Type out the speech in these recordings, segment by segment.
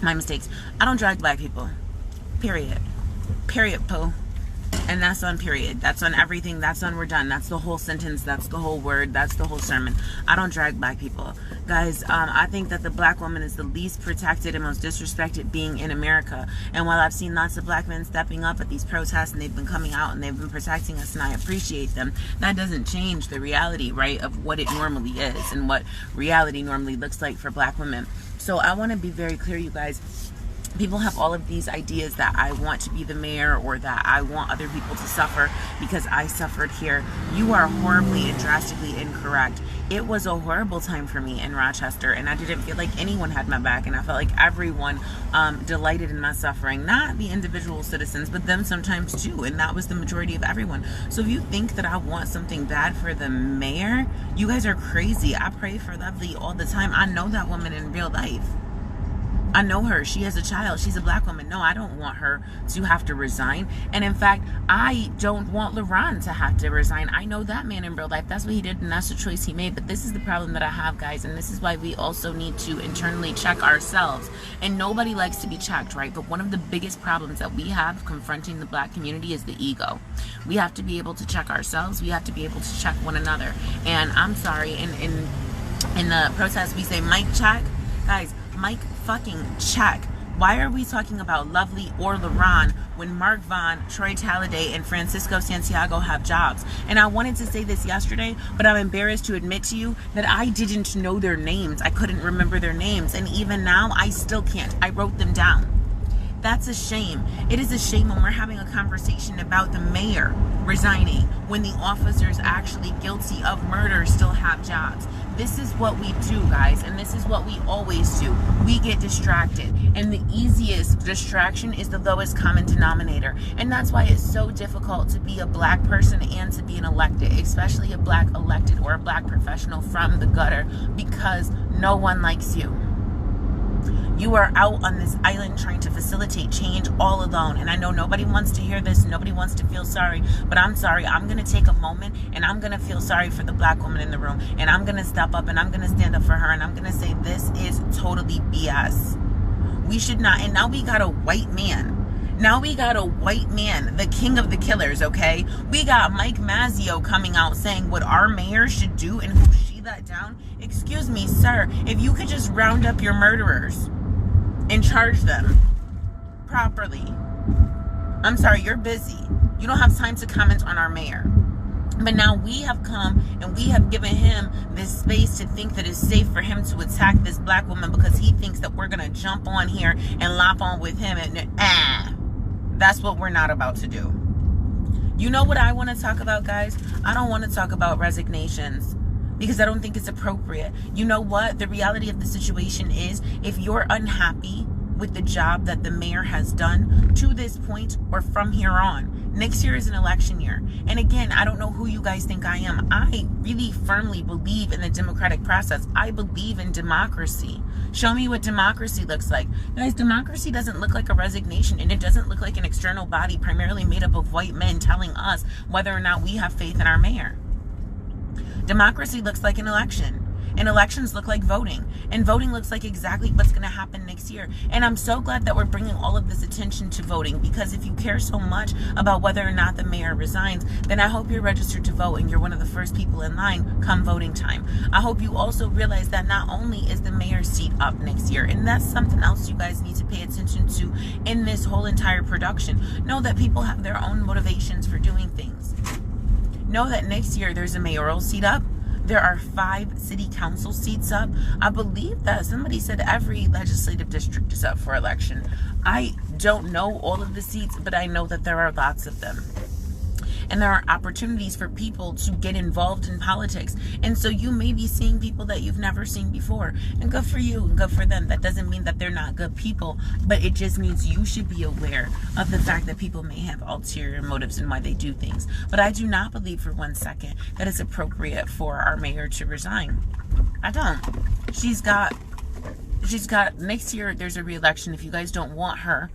my mistakes. I don't drag black people. Period. Period, Pooh. And that's on period. That's on everything. That's on we're done. That's the whole sentence. That's the whole word. That's the whole sermon. I don't drag black people. Guys, I think that the black woman is the least protected and most disrespected being in America. And while I've seen lots of black men stepping up at these protests and they've been coming out and they've been protecting us and I appreciate them, that doesn't change the reality, right, of what it normally is and what reality normally looks like for black women. So I want to be very clear, you guys. People have all of these ideas that I want to be the mayor or that I want other people to suffer because I suffered here. You are horribly and drastically incorrect. It was a horrible time for me in Rochester, and I didn't feel like anyone had my back, and I felt like everyone delighted in my suffering. Not the individual citizens, but them sometimes too, and that was the majority of everyone. So if you think that I want something bad for the mayor, you guys are crazy. I pray for Lovely all the time. I know that woman in real life. I know her. She has a child. She's a black woman. No, I don't want her to have to resign. And in fact, I don't want LaRon to have to resign. I know that man in real life. That's what he did, and that's the choice he made. But this is the problem that I have, guys, and this is why we also need to internally check ourselves. And nobody likes to be checked, right? But one of the biggest problems that we have confronting the black community is the ego. We have to be able to check ourselves. We have to be able to check one another. And I'm sorry, in the protest, we say, mic check. Guys, mic fucking check. Why are we talking about Lovely or LaRon when Mark Vaughn, Troy Talladay, and Francisco Santiago have jobs? And I wanted to say this yesterday, but I'm embarrassed to admit to you that I didn't know their names. I couldn't remember their names. And even now, I still can't. I wrote them down. That's a shame. It is a shame when we're having a conversation about the mayor resigning when the officers actually guilty of murder still have jobs. This is what we do, guys, and this is what we always do. We get distracted, and the easiest distraction is the lowest common denominator. And that's why it's so difficult to be a black person and to be an elected, especially a black elected or a black professional from the gutter, because no one likes you. You are out on this island trying to facilitate change all alone. And I know nobody wants to hear this. Nobody wants to feel sorry. But I'm sorry. I'm going to take a moment and I'm going to feel sorry for the black woman in the room. And I'm going to step up and I'm going to stand up for her. And I'm going to say this is totally BS. We should not. And now we got a white man. Now we got a white man, the king of the killers, okay? We got Mike Mazzeo coming out saying what our mayor should do and who she let down. Excuse me, sir. If you could just round up your murderers and charge them properly. I'm sorry, you're busy. You don't have time to comment on our mayor. But now we have come and we have given him this space to think that it's safe for him to attack this black woman because he thinks that we're going to jump on here and lop on with him. And that's what we're not about to do. You know what I want to talk about, guys? I don't want to talk about resignations, because I don't think it's appropriate. You know what? The reality of the situation is, if you're unhappy with the job that the mayor has done to this point or from here on, next year is an election year. And again, I don't know who you guys think I am. I really firmly believe in the democratic process. I believe in democracy. Show me what democracy looks like. Guys, democracy doesn't look like a resignation, and it doesn't look like an external body primarily made up of white men telling us whether or not we have faith in our mayor. Democracy looks like an election, and elections look like voting, and voting looks like exactly what's going to happen next year. And I'm so glad that we're bringing all of this attention to voting, because if you care so much about whether or not the mayor resigns, then I hope you're registered to vote and you're one of the first people in line come voting time. I hope you also realize that not only is the mayor's seat up next year, and that's something else you guys need to pay attention to in this whole entire production. Know that people have their own motivations for doing things. Know that next year there's a mayoral seat up. There are 5 city council seats up. I believe that somebody said every legislative district is up for election. I don't know all of the seats, but I know that there are lots of them. And there are opportunities for people to get involved in politics. And so you may be seeing people that you've never seen before. And good for you and good for them. That doesn't mean that they're not good people, but it just means you should be aware of the fact that people may have ulterior motives in why they do things. But I do not believe for one second that it's appropriate for our mayor to resign. I don't. She's got next year there's a re-election. If you guys don't want her,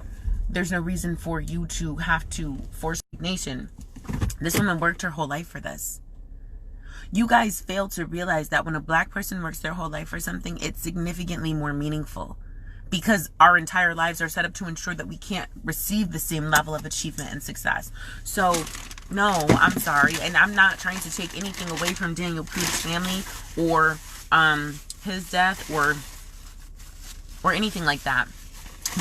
there's no reason for you to have to force resignation. This woman worked her whole life for this. You guys fail to realize that when a black person works their whole life for something, it's significantly more meaningful. because our entire lives are set up to ensure that we can't receive the same level of achievement and success. So, no, I'm sorry. And I'm not trying to take anything away from Daniel Prude's family or his death or anything like that.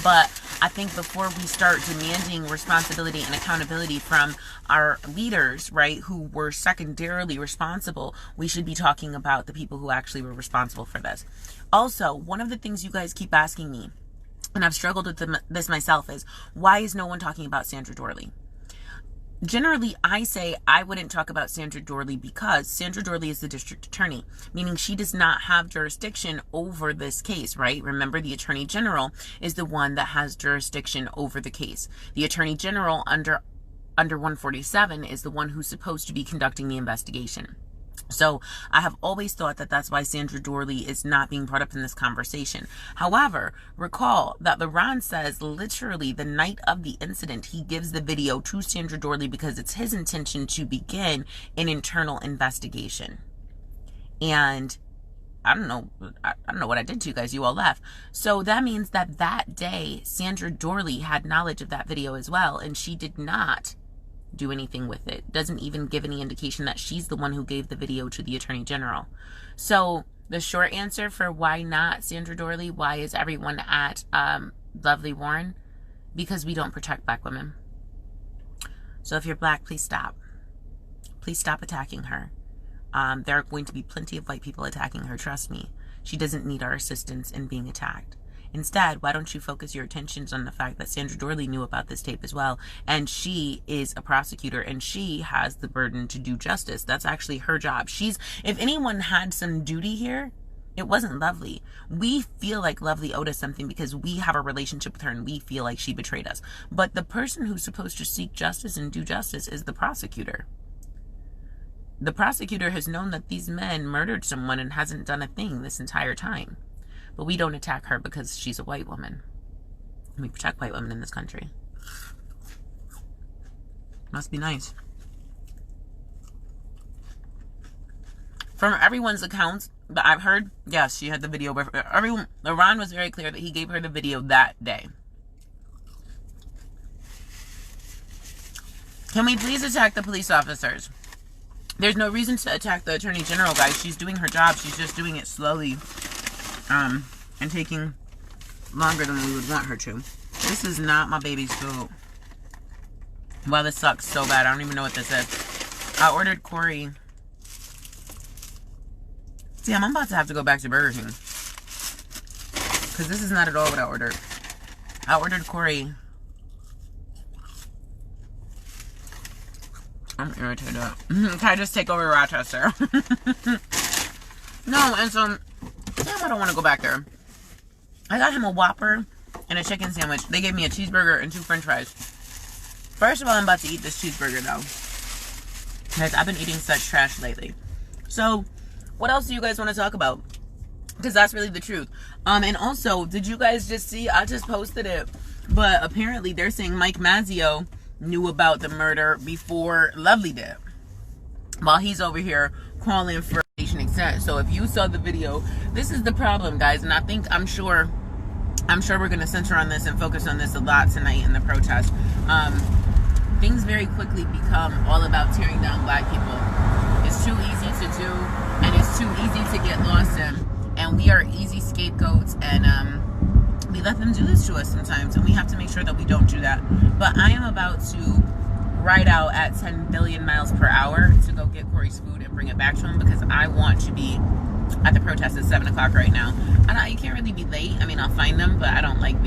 But I think before we start demanding responsibility and accountability from our leaders, right, who were secondarily responsible, we should be talking about the people who actually were responsible for this. Also, one of the things you guys keep asking me, and I've struggled with this myself, is why is no one talking about Sandra Dorley? Generally, I say I wouldn't talk about Sandra Dorley because Sandra Dorley is the district attorney, meaning she does not have jurisdiction over this case, right? Remember, the attorney general is the one that has jurisdiction over the case. The attorney general under 147 is the one who's supposed to be conducting the investigation. So I have always thought that that's why Sandra Dorley is not being brought up in this conversation. However, recall that LaRon says literally the night of the incident, he gives the video to Sandra Dorley because it's his intention to begin an internal investigation. And I don't know what I did to you guys. You all left. So that means that that day, Sandra Dorley had knowledge of that video as well, and she did not do anything with it. Doesn't even give any indication that she's the one who gave the video to the attorney general. So the short answer for why not Sandra Dorley, why is everyone at Lovely Warren? Because we don't protect black women. So if you're black, please stop. Please stop attacking her. There are going to be plenty of white people attacking her, trust me. She doesn't need our assistance in being attacked. Instead, why don't you focus your attentions on the fact that Sandra Dorley knew about this tape as well, and she is a prosecutor, and she has the burden to do justice. That's actually her job. If anyone had some duty here, it wasn't Lovely. We feel like Lovely owed us something because we have a relationship with her, and we feel like she betrayed us. But the person who's supposed to seek justice and do justice is the prosecutor. The prosecutor has known that these men murdered someone and hasn't done a thing this entire time. But we don't attack her because she's a white woman. We protect white women in this country. Must be nice. From everyone's accounts that I've heard, yes, she had the video. LaRon was very clear that he gave her the video that day. Can we please attack the police officers? There's no reason to attack the attorney general, guys. She's doing her job. She's just doing it slowly. And taking longer than we would want her to. This is not my baby's food. Wow, this sucks so bad. I don't even know what this is. I ordered Corey. Damn, I'm about to have to go back to Burger King. Because this is not at all what I ordered. I ordered Corey. I'm irritated. Can I just take over Rochester? No, and so... Damn, I don't want to go back there. I got him a Whopper and a chicken sandwich. They gave me a cheeseburger and 2 french fries. First of all, I'm about to eat this cheeseburger, though. Guys, I've been eating such trash lately. So, what else do you guys want to talk about? Because that's really the truth. And also, did you guys just see? I just posted it. But apparently, they're saying Mike Mazzio knew about the murder before Lovely did. While he's over here calling for extent. So if you saw the video, this is the problem, guys, and I'm sure we're going to center on this and focus on this a lot tonight in the protest. Things very quickly become all about tearing down black people. It's too easy to do, and it's too easy to get lost in, and we are easy scapegoats, and we let them do this to us sometimes, and we have to make sure that we don't do that. But I am about to ride out at 10 billion miles per hour to go get Corey's food and bring it back to him, because I want to be at the protest at 7 o'clock right now. And you can't really be late. I mean, I'll find them, but I like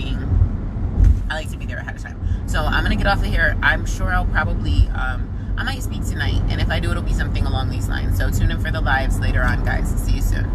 to be there ahead of time. So I'm going to get off of here. I'm sure I'll probably, I might speak tonight. And if I do, it'll be something along these lines. So tune in for the lives later on, guys. See you soon.